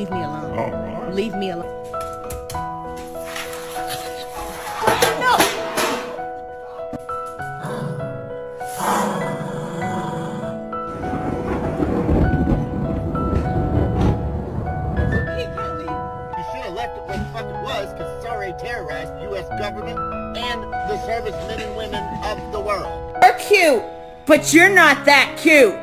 Leave me alone. All right. Leave me alone. You should have left it where the fuck it was, because it's already terrorized the U.S. government and the servicemen and women of the world. You're cute, but you're not that cute.